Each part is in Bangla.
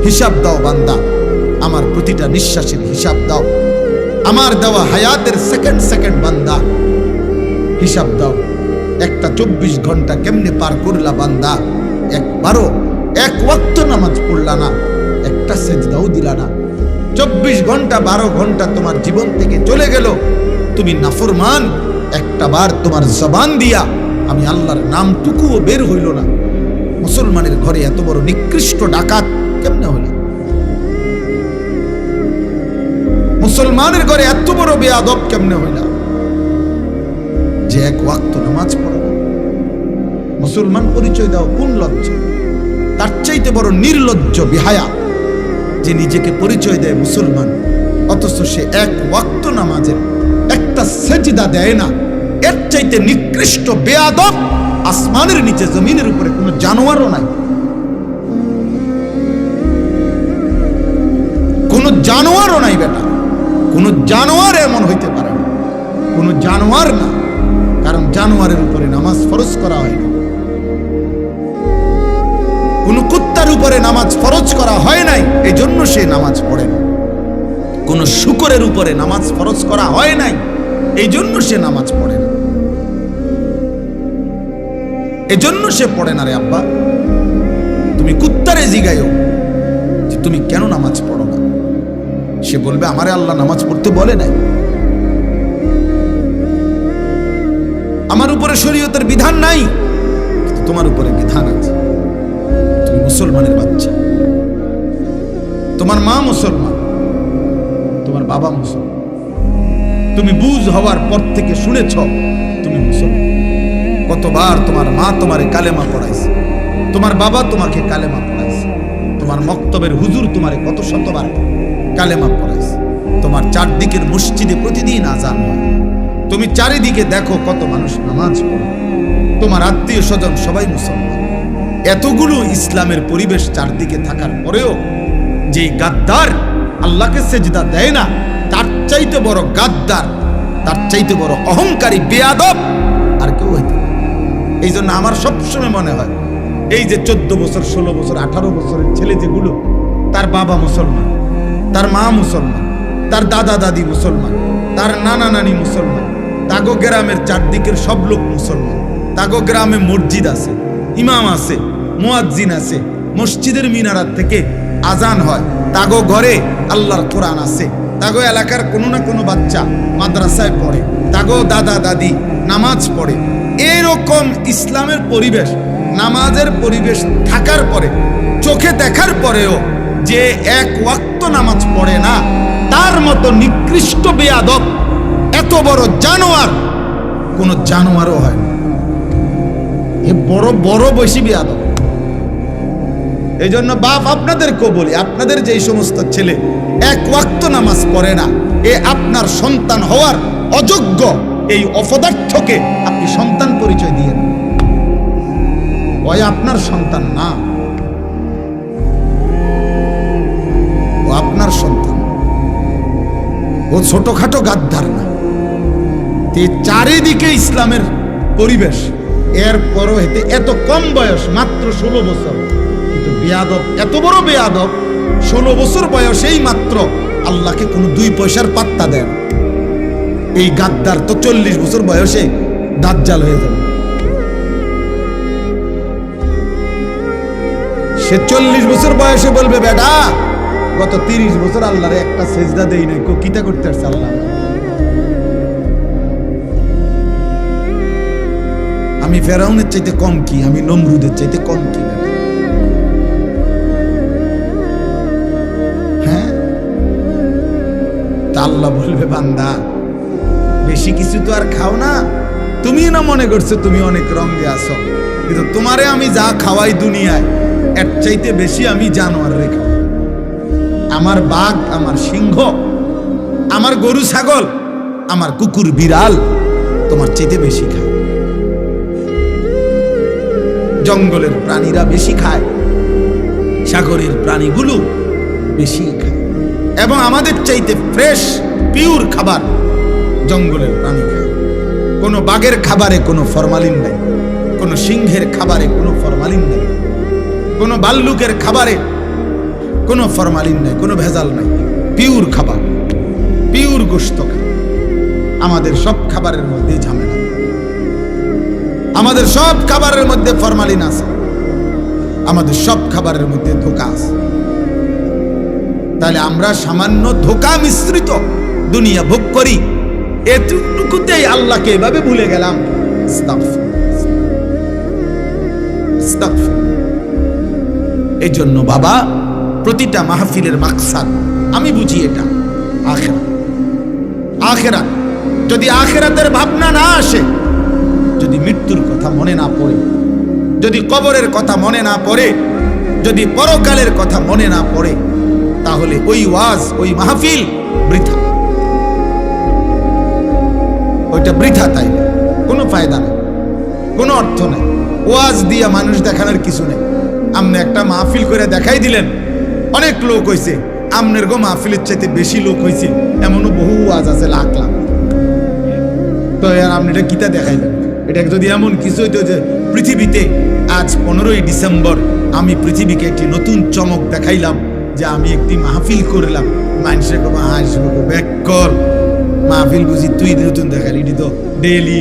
হিসাব দাও বান্দা, আমার প্রতিটা নিঃশ্বাসের হিসাব দাও, আমার দেওয়া হায়াতের সেকেন্ড সেকেন্ড বান্দা হিসাব দাও। একটা 24 ঘন্টা কেমনে পার করলা বান্দা? একবারও এক ওয়াক্ত নামাজ পড়লা না, একটা সেজদাও দিলা না। 24 ঘন্টা 12 ঘন্টা তোমার জীবন থেকে চলে গেল, তুমি নাফরমান। একটা বার তোমার জবান দিয়া আমি আল্লাহর নামটুকুও বের হইল না। মুসলমানের ঘরে এত বড় নিকৃষ্ট ডাকাত কেমনে হইল? মুসলমানের ঘরে এত বড় বেয়াদব কেমনে হইল যে এক ওয়াক্ত নামাজ পড়ে না? মুসলমান পরিচয় দাও কোন লজ্জা? তার চাইতে বড় নির্লজ্জ বেহায়া যে নিজেকে পরিচয় দেয় মুসলমান, অথচ সে এক ওয়াক্ত নামাজের একটা সেজদা দেয় না। এর চাইতে নিকৃষ্ট বেয়াদব আসমানের নিচে জমিনের উপরে কোনো জানোয়ারও নাই। কোন জানোয়ারও নাই বেটা, কোন জানোয়ার এমন হইতে পারে না, কোন জানোয়ার না। কারণ জানোয়ারের উপরে নামাজ ফরজ করা হয়নি, কোন কুত্তার উপরে নামাজ ফরজ করা হয় নাই, এই জন্য সে নামাজ পড়ে না। কোন শূকরের উপরে নামাজ ফরজ করা হয় নাই, এই জন্য সে নামাজ পড়ে না, এজন্য সে পড়ে না। রে আব্বা, তুমি কুত্তারে জিগাইও যে তুমি কেন নামাজ পড়ো না, সে বলবে আমারে আল্লাহ নামাজ পড়তে বলে নাই, আমার উপরে শরীয়তের বিধান নাই, কিন্তু তোমার উপরে বিধান আছে। তুমি মুসলমানের বাচ্চা, তোমার মা মুসলমান, তোমার বাবা মুসলমান, তুমি বুঝ হওয়ার পর থেকে শুনেছ তুমি মুসলমান। কতবার তোমার মা তোমারে কালেমা পড়াইছে, তোমার বাবা তোমাকে কালেমা পড়াইছে, তোমার মক্তবের হুজুর তোমারে কত শতবার কালেমা পড়াইছে, তোমার চারদিকের মসজিদে প্রতিদিন আজান হয়, তুমি চারিদিকে দেখো কত মানুষ নামাজ পড়ে, তোমার আত্মীয় স্বজন সবাই মুসলমান। এতগুলো ইসলামের পরিবেশ চারদিকে থাকার পরেও যে গাদ্দার আল্লাহকে সেজদা দেয় না, তার চাইতে বড় গাদ্দার, তার চাইতে বড় অহংকারী বেয়াদব আর কেউ হইতে। এই জন্য আমার সবসময় মনে হয় এই যে 14 বছর 16 বছর 18 বছরের ছেলে যেগুলো, তার বাবা মুসলমান, তার মা মুসলমান, তার দাদা দাদি মুসলমান, তার নানা নানি মুসলমান, তাগো গ্রামের চারদিকের সব লোক মুসলমান, তাগো গ্রামে মসজিদ আছে, ইমাম আছে, মুয়াজ্জিন আছে, মসজিদের মিনারাত থেকে আজান হয়, তাগো ঘরে আল্লাহর কোরআন আছে, তাগো এলাকার কোনো না কোনো বাচ্চা মাদ্রাসায় পড়ে, তাগো দাদা দাদি নামাজ পড়ে। এরকম ইসলামের পরিবেশ, নামাজের পরিবেশ থাকার পরে, চোখে দেখার পরেও যে এক ওয়াক্ত নামাজ পড়ে না, তার মতো নিকৃষ্ট বেয়াদব, এত বড় জানোয়ার কোন জানোয়ারও হয় না। এ বড় বড় বেশি বেয়াদব। এই জন্য বাপ আপনাদেরকেও বলি, আপনাদের যে সমস্ত ছেলে এক ওয়াক্ত নামাজ পড়ে না, এ আপনার সন্তান হওয়ার অযোগ্য। এই অপদার্থকে আপনি সন্তান পরিচয় দিয়ে, ওই আপনার সন্তান না, ও আপনার সন্তান, ও ছোটখাটো গাদ্দার না। চারিদিকে ইসলামের পরিবেশ, এরপরও হেতে এত কম বয়স, মাত্র 16 বছর, কিন্তু বেয়াদব, এত বড় বেয়াদব, 16 বছর বয়সেই মাত্র আল্লাহকে কোনো 2 পয়সার পাত্তা দেন। এই গাদ্দার তো 40 বছর বয়সে দাজ্জাল হয়ে যাবে। সে 40 বছর বয়সে বলবে বেটা গত 30 বছর আল্লাহরে একটা সেজদা দেই নাই, কিতা করতে আসছে আল্লাহ? আমি ফেরাউনের চাইতে কম কি? আমি নমরুদের চাইতে কম কি? হ্যাঁ, তা আল্লাহ বলবে বান্দা বেশি কিছু তো আর খাও না, তুমি না মনে করছো তুমি অনেক রঙে আছো, কিন্তু তোমারে আমি যা খাওয়াই দুনিয়ায় এর চাইতে বেশি আমি জানোয়ার রে খাওয়াই। আমার বাঘ, আমার সিংহ, আমার গরু ছাগল, আমার কুকুর বিড়াল তোমার চাইতে বেশি খায়। জঙ্গলের প্রাণীরা বেশি খায়, সাগরের প্রাণীগুলো বেশি খায়, এবং আমাদের চাইতে ফ্রেশ পিওর খাবার জঙ্গলের প্রাণী খায়। কোনো বাঘের খাবারে কোনো ফরমালিন নাই, কোনো সিংহের খাবারে কোনো ফরমালিন নাই, কোনো ভাল্লুকের খাবারে কোনো ফরমালিন নাই, কোনো ভেজাল নাই, পিওর খাবার, পিওর গোশত। আমাদের সব খাবারের মধ্যে ঝামেলা, আমাদের সব খাবারের মধ্যে ফরমালিন আছে, আমাদের সব খাবারের মধ্যে ধোঁকা আছে। তাহলে আমরা সামান্য ধোঁকা মিশ্রিত দুনিয়া ভোগ করি, এতটুকুতেই আল্লাহকে এভাবে ভুলে গেলাম। এই জন্য বাবা, প্রতিটা মাহফিলের মাকসাদ আমি বুঝি এটা আখিরাত। আখিরাত যদি আখিরাতের ভাবনা না আসে, যদি মৃত্যুর কথা মনে না পড়ে, যদি কবরের কথা মনে না পড়ে, যদি পরকালের কথা মনে না পড়ে, তাহলে ওই ওয়াজ, ওই মাহফিল বৃথা, ওইটা বৃথা। তাই কোনো ফায়দা নেই, কোনো অর্থ নেই। ওয়াজ দিয়া মানুষ দেখানোর কিছু নেই। আপনি একটা মাহফিল করে দেখাই দিলেন, অনেক লোক হয়েছে, আমনের গো মাহফিলের চাইতে বেশি লোক হয়েছে, এমনও বহু ওয়াজ আছে লাখ লাখ। তো আপনি এটা কিতা দেখাইলেন? এটা যদি এমন কিছু হইতো যে পৃথিবীতে আজ 15ই ডিসেম্বর আমি পৃথিবীকে একটি নতুন চমক দেখাইলাম, যে আমি একটি মাহফিল করলাম, মানুষের হাসবো, ব্যাক কর মাহফিল বুঝি তুই নতুন দেখালি, এটি তো ডেইলি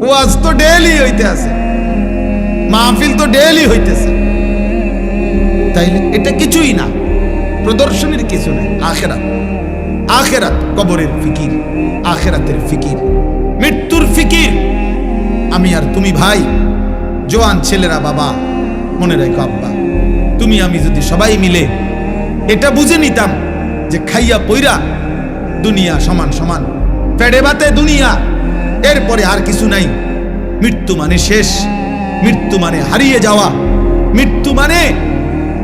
ওয়াজ, তো ডেইলি হইতে আছে, মাহফিল তো ডেইলি হইতেছে। তাইলে এটা কিছুই না, প্রদর্শনীর কিছু নেই। আখিরাত, আখিরাত, কবরের ফিকির, আখিরাতের ফিকির, মৃত্যুর ফিকির। আমি আর তুমি ভাই, জোয়ান ছেলেরা, বাবা মনে রেখো, আব্বা তুমি আমি যদি সবাই মিলে এটা বুঝে নিতাম যে খাইয়া পইরা দুনিয়া সমান সমান, পেটে ভাতে দুনিয়া, এরপরে আর কিছু নাই। মৃত্যু মানে শেষ, মৃত্যু মানে হারিয়ে যাওয়া, মৃত্যু মানে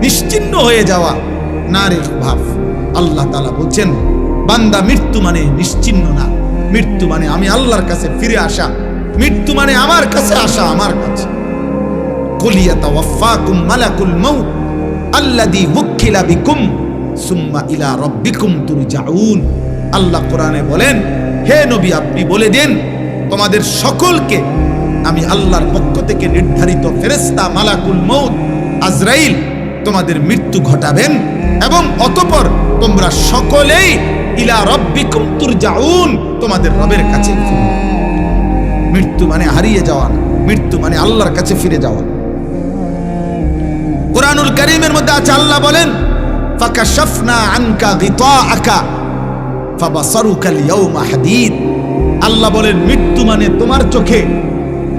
নিশ্চিহ্ন হয়ে যাওয়া। না রে ভাব, আল্লাহ তাআলা বলছেন, বান্দা মৃত্যু মানে নিশ্চিহ্ন না, মৃত্যু মানে আমি আল্লাহর কাছে ফিরে আসা, মৃত্যু মানে আমার কাছে আসা, আমার কাছে। কুল ইয়াতাওয়াফাকুম মালাকুল মাউত আল্লাযী ওয়াক্কিলা বিকুম সুম্মা ইলা রাব্বিকুম তুরজাউন। আল্লাহ কোরআনে বলেন, হে নবী আপনি বলে দেন, তোমাদের সকলকে আমি আল্লাহর পক্ষ থেকে নির্ধারিত ফেরেশতা মালাকুল মউত আজরাইল তোমাদের মৃত্যু ঘটাবেন, এবং অতঃপর তোমরা সকলেই ইলা রাব্বিকুম তুরজাউন, তোমাদের রবের কাছে ফিরবে। মৃত্যু মানে হারিয়ে যাওয়া, মৃত্যু মানে আল্লাহর কাছে ফিরে যাওয়া। কুরআনুল কারীমের মধ্যে আছে, আল্লাহ বলেন, ফাকাশাফনা আনকা গিতাআকা ফাবাসারুকাল ইয়াওমা হাদীদ। আল্লাহ বলেন, মৃত্যু মানে তোমার চোখে,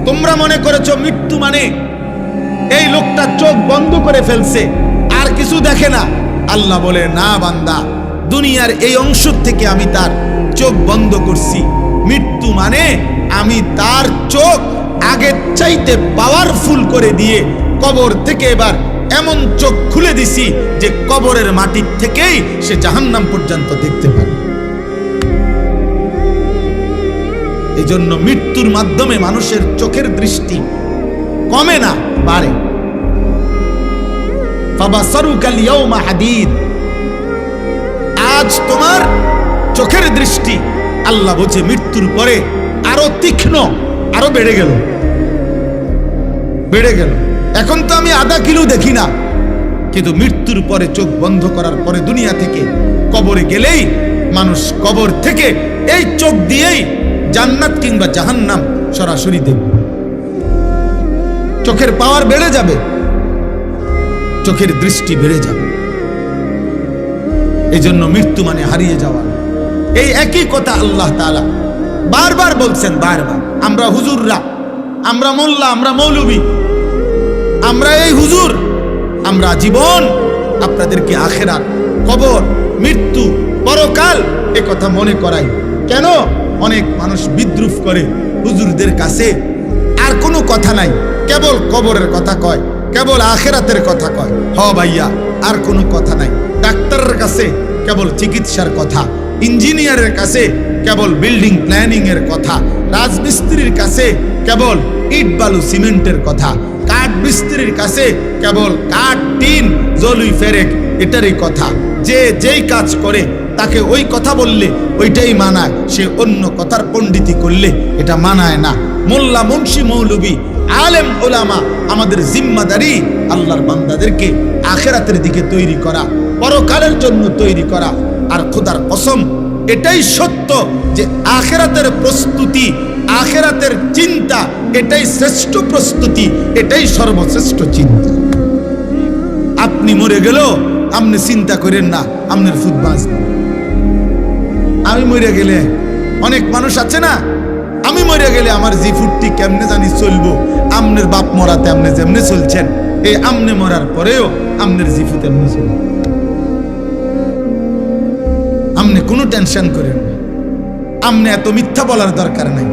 তোমরা মনে করেছো মৃত্যু মানে এই লোকটা চোখ বন্ধ করে ফেলছে, আর কিছু দেখে না। আল্লাহ বলে, না বান্দা, দুনিয়ার এই অংশ থেকে আমি তার চোখ বন্ধ করছি। মৃত্যু মানে আমি তার চোখ আগের চাইতে পাওয়ারফুল করে দিয়ে কবর থেকে এবার এমন চোখ খুলে দিছি যে কবরের মাটির থেকেই সে জাহান্নাম পর্যন্ত দেখতে পারে। এই জন্য মৃত্যুর মাধ্যমে মানুষের চোখের দৃষ্টি কমে না, বাড়ে। ফাবাসারুকাল ইয়াওমা হাদীদ, আজ তোমার চোখের দৃষ্টি আল্লাহ বলছে মৃত্যুর পরে আরো তীক্ষ্ণ, আরো বেড়ে গেল, বেড়ে গেল। এখন তো আমি আধা কিলো দেখি না, কিন্তু মৃত্যুর পরে চোখ বন্ধ করার পরে দুনিয়া থেকে কবরে গেলেই মানুষ কবর থেকে এই চোখ দিয়েই জান্নাত কিংবা জাহান্নাম সরাসরি দেখবে। চোখের পাওয়ার বেড়ে যাবে, চোখের দৃষ্টি বেড়ে যাবে। এই জন্য মৃত্যু মানে হারিয়ে যাওয়া। এই একই কথা আল্লাহ তাআলা বারবার বলছেন, বারবার। আমরা হুজুররা, আমরা মোল্লা, আমরা মৌলবী, আমরা এই হুজুর, আমরা জীবন আপনাদেরকে আখিরাত, কবর, মৃত্যু, পরকাল এ কথা মনে করাই। কেন? অনেক মানুষ বিদ্রুপ করে হুজুরদের কাছে, আর কোনো কথা নাই, কেবল কবরের কথা কয়, কেবল আখিরাতের কথা কয়। হ ভাইয়া, আর কোনো কথা নাই। ডাক্তারের কাছে কেবল চিকিৎসার কথা, ইঞ্জিনিয়ারের কাছে কেবল বিল্ডিং প্ল্যানিং এর কথা, রাজমিস্ত্রির কাছে কেবল ইট বালু সিমেন্টের কথা, কাঠ মিস্ত্রির কাছে কেবল কাঠ, টিন, জলুই, ফেরেক এটারই কথা। যে যেই কাজ করে তাকে ওই কথা বললে ওইটাই মানায়, সে অন্য কথার পণ্ডিতি করলে এটা মানায় না। মোল্লা, মুন্সি, মৌলবী আলেম ওলামা, আমাদের জিম্মাদারি আল্লাহর বান্দাদেরকে আখিরাতের দিকে তৈরি করা, পরকালের জন্য তৈরি করা। আর খোদার কসম, এটাই সত্য যে আখিরাতের প্রস্তুতি, আখিরাতের চিন্তা, এটাই শ্রেষ্ঠ প্রস্তুতি, এটাই সর্বশ্রেষ্ঠ চিন্তা। আপনি মরে গেল, আপনি চিন্তা করেন না আপনার ফুট বাঁচবে। আমি মরে গেলে, অনেক মানুষ আছে না, আমি মরে গেলে আমার জি ফুটটি কেমনে জানি চলবো। আমনের বাপ মরাতে আপনি যেমনে চলছেন, এই আমনে মরার পরেও আমনের জি ফুট এমনি চলবে। আমনে কোনো টেনশন করেন না। আমনে এত মিথ্যা বলার দরকার নাই।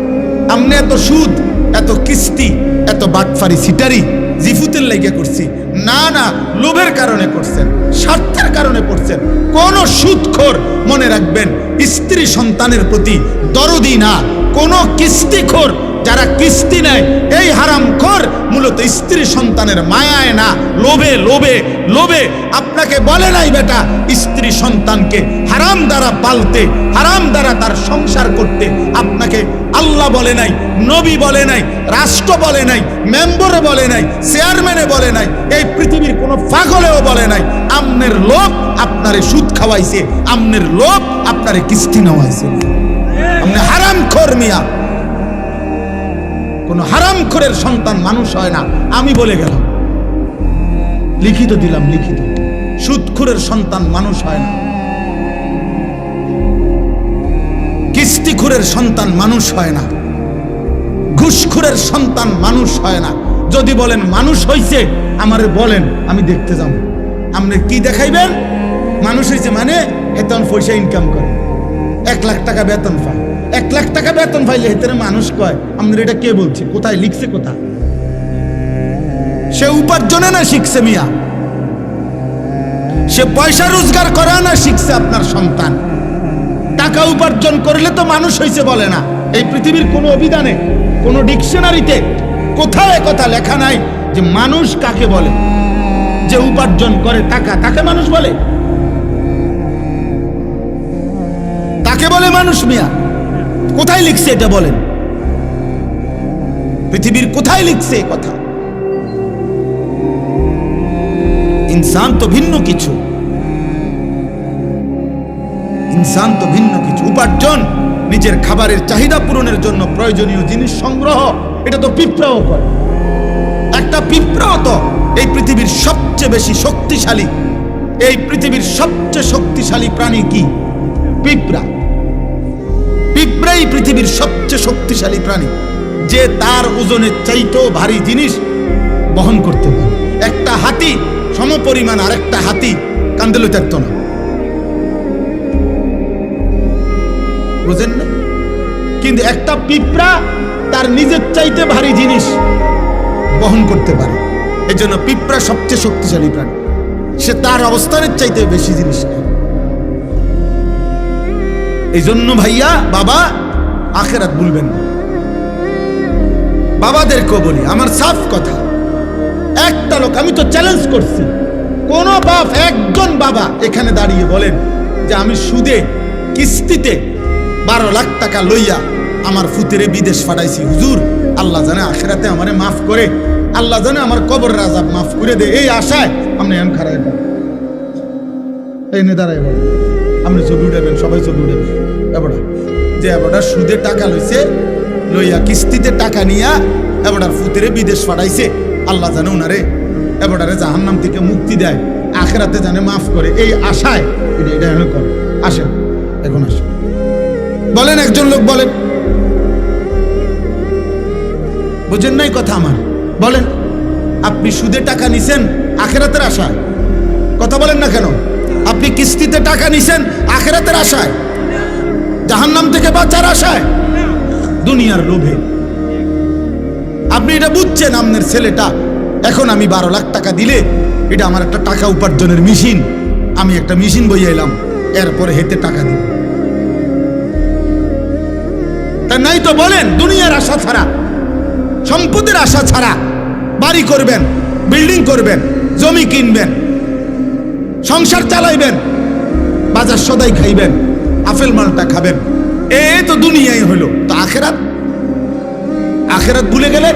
আমনে এত সুদ, এত কিস্তি, এত বাটফারি সিটারি জিফুতের লাইগা করছি না, না, লোভের কারণে করছেন, স্বার্থের কারণে করছেন। কোন সুদখোর মনে রাখবেন স্ত্রী সন্তানের প্রতি দরদি না। কোন কিস্তিখোর যারা কিস্তি নেয়, এই হারামখোর মূলত স্ত্রী সন্তানের মায়ায় না, লোভে লোভে লোভে। আপনাকে বলে নাই বেটা স্ত্রী সন্তানকে হারাম দ্বারা পালতে, হারাম দ্বারা তার সংসার করতে। আপনাকে আল্লাহ বলে নাই, নবী বলে নাই, রাষ্ট্র বলে নাই, মেম্বারে বলে নাই, চেয়ারম্যানে বলে নাই, এই পৃথিবীর কোনো পাগলেও বলে নাই। আমনের লোভ আপনারে সুদ খাওয়াইছে, আমনের লোভ আপনারে কিস্তি নেওয়াইছে। আপনি হারামখোর মিয়া। কোন হারামখোরের সন্তান মানুষ হয় না, আমি বলে গেলাম, লিখিত দিলাম, লিখিত। সুদখোরের সন্তান মানুষ হয় না, কিস্তিখোরের সন্তান মানুষ হয় না, ঘুষখোরের সন্তান মানুষ হয় না। যদি বলেন মানুষ হইছে, আমারে বলেন, আমি দেখতে যাব। আপনি কি দেখাইবেন মানুষ হইছে? মানে হেতন পয়সা ইনকাম করে, 1 লাখ টাকা বেতন পায়। 1 লাখ টাকা বেতন পাইলে হেতরে মানুষ কয়? আপনার এটা কে বলছে? কোথায় লিখছে? কোথায়? সে উপার্জনে না শিখছে মিয়া, সে পয়সা রোজগার করা না শিখছে আপনার সন্তান। টাকা উপার্জন করলে তো মানুষ হইছে বলে না। এই পৃথিবীর কোনো অভিধানে, কোনো ডিকশনারিতে কোথায় কথা লেখা নাই যে মানুষ কাকে বলে। যে উপার্জন করে টাকা, তাকে মানুষ বলে? তাকে বলে মানুষ মিয়া? কোথায় লিখছে এটা বলেন? পৃথিবীর কোথায় লিখছে এই কথা? ইনসান তো ভিন্ন কিছু, ইনসান তো ভিন্ন কিছু। উপার্জন, নিজের খাবারের চাহিদা পূরণের জন্য প্রয়োজনীয় জিনিস সংগ্রহ, এটা তো পিঁপড়াও করে। একটা পিঁপড়াও তো এই পৃথিবীর সবচেয়ে বেশি শক্তিশালী, এই পৃথিবীর সবচেয়ে শক্তিশালী প্রাণী কি? পিঁপড়া। পিঁপড়াই পৃথিবীর সবচেয়ে শক্তিশালী প্রাণী, যে তার ওজনের চাইতেও ভারী জিনিস বহন করতে পারে। একটা হাতি সমপরিমাণ আরেকটা হাতি কাঁধে লইতে পারত না, বুঝেন না? কিন্তু একটা পিঁপড়া তার নিজের চাইতে ভারী জিনিস বহন করতে পারে। এই জন্য পিঁপড়া সবচেয়ে শক্তিশালী প্রাণী। সে তার অবস্থানের চাইতে বেশি জিনিস নেয়। এই জন্য ভাইয়া, বাবা, আখেরাত ভুলবেন না। বাবাদেরকেও বলি, আমার সাফ কথা, একটা লোক, আমি তো চ্যালেঞ্জ করছি, কোন বাপ, একজন বাবা এখানে দাঁড়িয়ে বলেন যে আমি সুদে কিস্তিতে 12 লাখ টাকা লইয়া আমার ফুতেরে বিদেশ পাঠাইছি, হুজুর আল্লাহ জানে আখেরাতে আমারে মাফ করে, আল্লাহ জানে আমার কবরের আযাব মাফ করে দে, এই আশায় আপনি এখন খারাপ এই নে দাঁড়াই বলেন, আপনি ছবি উঠাবেন, সবাই ছবি উঠাবেন। এবারে যে এবারটা সুদে টাকা লইছে, লইয়া কিস্তিতে টাকা নিয়া এবারটার ফুতেরে বিদেশ পাঠাইছে, আল্লাহ জানে উনারে এবারটারে জাহান্নাম থেকে মুক্তি দেয়, আখেরাতে জানে মাফ করে, এই আশায় এটা এখন করে। আসেন, এখন আসেন, বলেন, একজন লোক বলেন, বুঝেন নাই কথা আমার? বলেন, আপনি সুদে টাকা নিছেন আখেরাতের আশায়? কথা বলেন না কেন? আপনি কিস্তিতে টাকা নিছেন আখেরাতের আশায়, জাহান্নাম থেকে বাঁচার আশায়, দুনিয়ার লোভে? আপনি এটা বুঝছেন আপনার ছেলেটা এখন আমি 12 লাখ টাকা দিলে এটা আমার একটা টাকা উপার্জনের মেশিন, আমি একটা মেশিন বইয়ে এলাম, এরপরে হেতে টাকা দিব। তা নাই তো বলেন, দুনিয়ার আশা ছাড়া, সম্পদের আশা ছাড়া বাড়ি করবেন, বিল্ডিং করবেন, জমি কিনবেন, সংসার চালাইবেন, বাজার সদাই খাইবেন, আপেল মালটা খাবেন, এই তো দুনিয়াই হইল। তো আখেরাত, আখেরাত ভুলে গেলেন?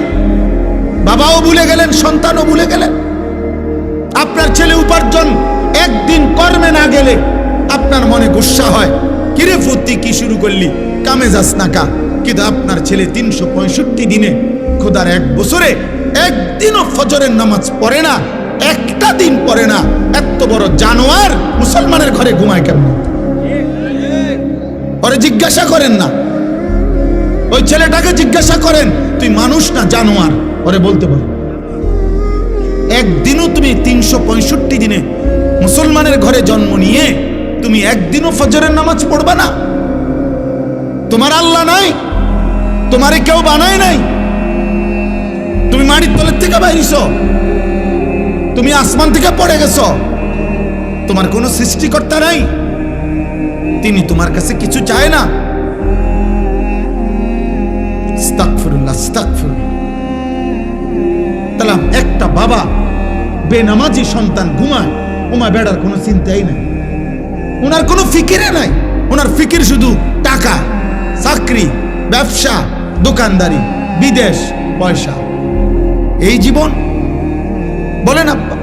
বাবাও ভুলে গেলেন, সন্তানও ভুলে গেলেন। আপনার ছেলে উপার্জন একদিন কর্মে না গেলে আপনার মনে গুসা হয়, কিরে ফুর্তি কি শুরু করলি, কামে যাস না কা। কিন্তু আপনার ছেলে 365 দিনে, খোদার এক বছরে একদিনও ফজরের নামাজ পড়ে না, একটা দিন পড়ে না। এত বড় জানোয়ার মুসলমানের ঘরে ঘুমায় কেমন? ওরে জিজ্ঞাসা করেন না, ওই ছেলেটাকে জিজ্ঞাসা করেন, তুই মানুষ না জানোয়ার? ওরে বলতে পারো। একদিনও তুমি 365 দিনে মুসলমানের ঘরে জন্ম নিয়ে তুমি একদিনও ফজরের নামাজ পড়বা না? তোমার আল্লাহ নাই, তোমারে কেউ বানায় নাই, তুমি মাটির তলের থেকে বাইরিছ, তুমি আসমান থেকে পড়ে গেছো, তোমার কোনো সৃষ্টিকর্তা নাই, তিনি তোমার কাছে কিছু চায় না। আস্তাগফিরুল্লাহ, আস্তাগফিরুল্লাহ। তাহলে একটা বাবা বেনামাজি সন্তান ঘুমায়, ওমা বেড়ার কোনো চিন্তাই নাই, ওনার কোনো ফিকিরে নাই। ওনার ফিকির শুধু টাকা, চাকরি, ব্যবসা, দোকানদারি, বিদেশ, পয়সা, এই জীবন। বলেন আব্বা,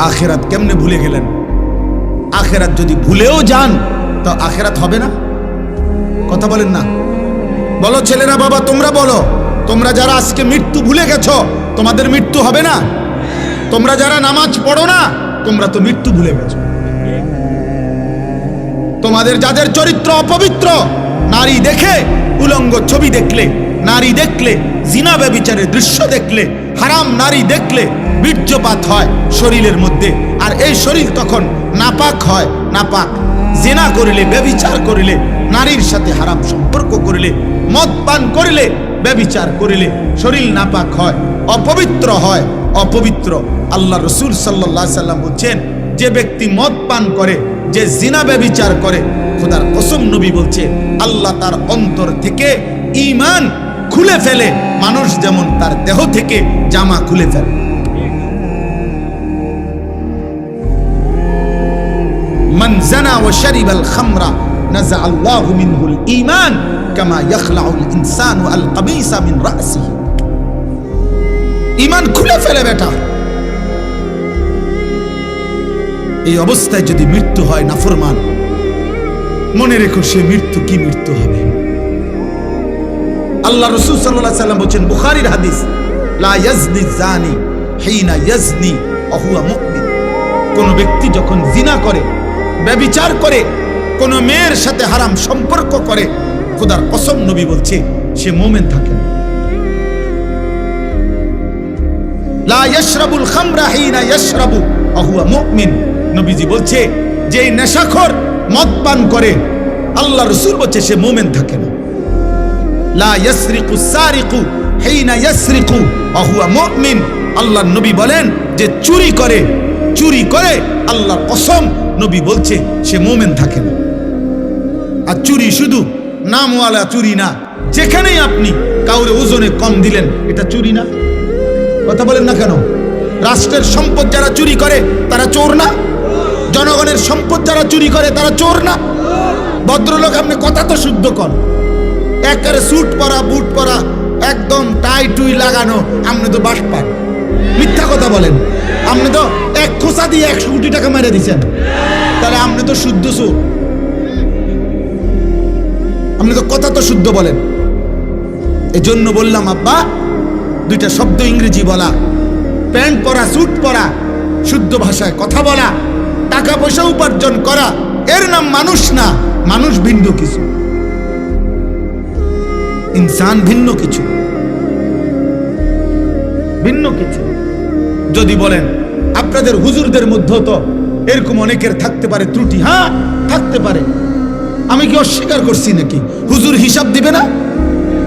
আখেরাত কেমনে ভুলে গেলেন? আখেরাত যদি ভুলেও যান তো আখেরাত হবে না? কথা বলেন না? বলো ছেলেরা, বাবা তোমরা বলো, তোমরা যারা আজকে মৃত্যু ভুলে গেছো, তোমাদের মৃত্যু হবে না? তোমরা যারা নামাজ পড়ো না, তোমরা তো মৃত্যু ভুলে গেছো। তোমাদের যাদের চরিত্র অপবিত্র, নারী দেখে, উলঙ্গ ছবি দেখলে, নারী দেখলে, জিনা ব্যভিচারের দৃশ্য দেখলে, হারাম নারী দেখলে বীর্যপাত হয় শরীরের মধ্যে, আর এই শরীর তখন নাপাক হয়। নাপাক জিনা করিলে, ব্যভিচার করিলে, নারীর সাথে হারাম সম্পর্ক করিলে, মদ পান করিলে, ব্যভিচার করিলে শরীর নাপাক হয়, অপবিত্র হয়। অপবিত্র আল্লাহ রসুল সাল্লাল্লাহু আলাইহি সাল্লাম বলছেন, যে ব্যক্তি মদ পান করে, যে জিনা ব্যভিচার করে, খোদার কসম নবী বলছে, আল্লাহ তার অন্তর থেকে ঈমান খুলে ফেলে, মানুষ যেমন তার দেহ থেকে জামা খুলে ফেলে। মান জানা ওয়া শারিবাল খামরা নাযা আল্লাহু মিনহুল ঈমান কামা ইয়াখলাউল ইনসানু আল কাবিসা মিন রাসিহি। ঈমান খুলে ফেলে বেটা। এই অবস্থায় যদি মৃত্যু হয় নাফরমান, মনে রেখো সে মৃত্যু কি মৃত্যু হবে। আল্লাহ রাসূল সাল্লাল্লাহু আলাইহি সাল্লাম বলেন, বুখারীর হাদিস, লা ইয়াজনি জানি হিনা ইয়াজনি ওয়া হুয়া মুমিন। কোন ব্যক্তি যখন জিনা করে, ব্যভিচার করে, কোন মেয়ের সাথে হারাম সম্পর্ক করে, খোদার কসম নবী বলছে সে মুমিন থাকে না। লা ইয়াশরাবুল খামরা হিনা ইয়াশরাবু ওয়া হুয়া মুমিন। নবীজি বলছে যে নেশাখোর মদ পান করে, আল্লাহ রাসূল বলছে সে মুমিন থাকে না। লা ইয়াসরিকু সারিকু হিনা ইয়াসরিকু ওয়া হুয়া মুমিন। আল্লাহর নবী বলেন যে চুরি করে, চুরি করে, আল্লাহর কসম নবী বলছে সে মুমিন থাকে না। আর চুরি শুধু নামওয়ালা চুরি না, যেখানেই আপনি কাউরে ওজনে কম দিলেন, এটা চুরি না? কথা বলেন না কেন? রাষ্ট্রের সম্পদ যারা চুরি করে তারা চোর না? জনগণের সম্পদ যারা চুরি করে তারা চোর না? ভদ্রলোক, আপনি কথা তো শুদ্ধ কর। একেবারে স্যুট পরা, বুট পরা, একদম টাই টুই লাগানো, আপনি তো বাস পান। মিথ্যা কথা বলেন। আপনি তো এক খোঁচা দিয়ে 100 কোটি টাকা মেরে দিচ্ছেন, তাহলে আপনি তো শুদ্ধ চোর। আপনি তো কথা তো শুদ্ধ বলেন। এই জন্য বললাম আব্বা, দুইটা শব্দ ইংরেজি বলা, প্যান্ট পরা, স্যুট পরা, শুদ্ধ ভাষায় কথা বলা, টাকা পয়সা উপার্জন করা, এর নাম মানুষ না। মানুষ ভিন্ন কিছু, ইনসান ভিন্ন কিছু, ভিন্ন কিছু। যদি বলেন আপনাদের হুজুরদের মধ্যে তো এরকম অনেকের থাকতে পারে ত্রুটি, হ্যাঁ থাকতে পারে, আমি কি অস্বীকার করছি নাকি? হুজুর হিসাব দিবে না?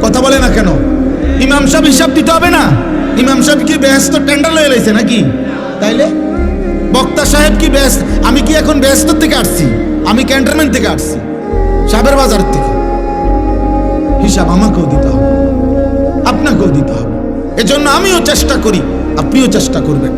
কথা বলে না কেন? ইমাম সাহেব হিসাব দিতে হবে না? ইমাম সাহেব কি বেহেশত টেন্ডার লয়ে লাইছে নাকি? তাইলে বক্তা সাহেব কি বেহেশত? আমি কি এখন বেহেশত থেকে আসছি? আমি ক্যান্টনমেন্ট থেকে আসছি, সাবের বাজার থেকে। হিসাব আমাকেও দিতে হবে, আপনাকেও দিতে হবে। এজন্য আমিও চেষ্টা করি, আপনিও চেষ্টা করবেন।